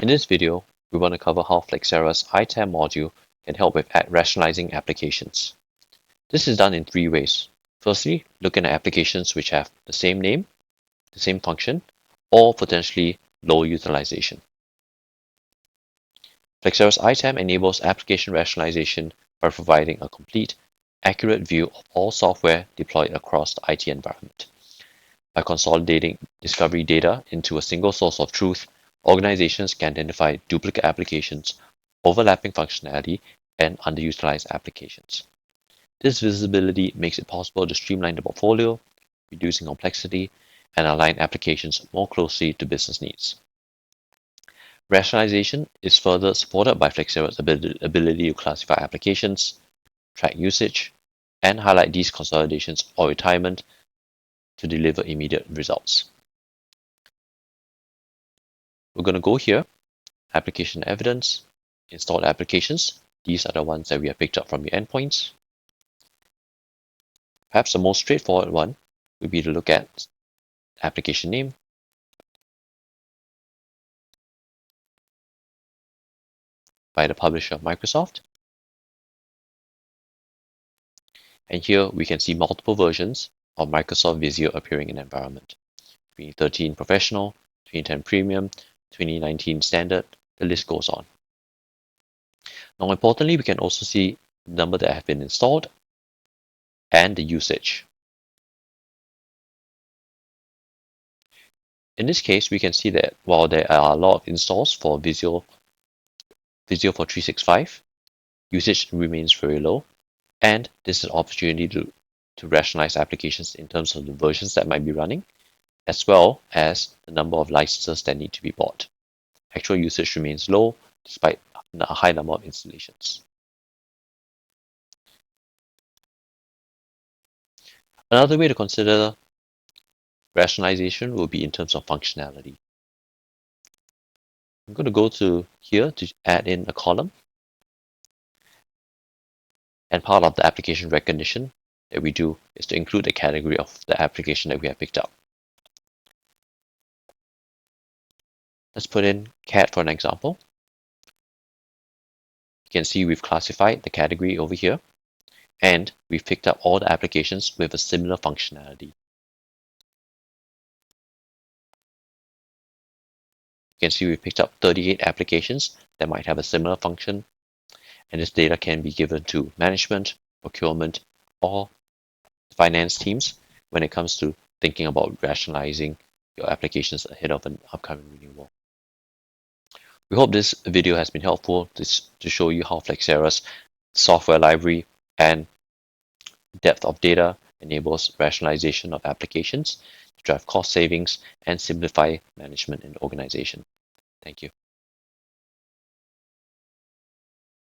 In this video, we want to cover how Flexera's ITAM module can help with rationalizing applications. This is done in three ways. Firstly, looking at applications which have the same name, the same function, or potentially low utilization. Flexera's ITAM enables application rationalization by providing a complete, accurate view of all software deployed across the IT environment. By consolidating discovery data into a single source of truth, organizations can identify duplicate applications, overlapping functionality, and underutilized applications. This visibility makes it possible to streamline the portfolio, reducing complexity, and align applications more closely to business needs. Rationalization is further supported by Flexera's ability to classify applications, track usage, and highlight these consolidations or retirement to deliver immediate results. We're going to go here, application evidence, installed applications. These are the ones that we have picked up from your endpoints. Perhaps the most straightforward one would be to look at application name, by the publisher Microsoft. And here we can see multiple versions of Microsoft Visio appearing in the environment. 2013 Professional, 2010 Premium, 2019 Standard, the list goes on. Now importantly, we can also see the number that have been installed and the usage. In this case, we can see that while there are a lot of installs for Visio for 365, usage remains very low, and this is an opportunity to rationalize applications in terms of the versions that might be running, as well as the number of licenses that need to be bought. Actual usage remains low despite a high number of installations. Another way to consider rationalization will be in terms of functionality. I'm going to go to here to add in a column. And part of the application recognition that we do is to include the category of the application that we have picked up. Let's put in CAD for an example. You can see we've classified the category over here, and we've picked up all the applications with a similar functionality. You can see we've picked up 38 applications that might have a similar function, and this data can be given to management, procurement, or finance teams when it comes to thinking about rationalizing your applications ahead of an upcoming renewal. We hope this video has been helpful to show you how Flexera's software library and depth of data enables rationalization of applications to drive cost savings and simplify management in the organization. Thank you.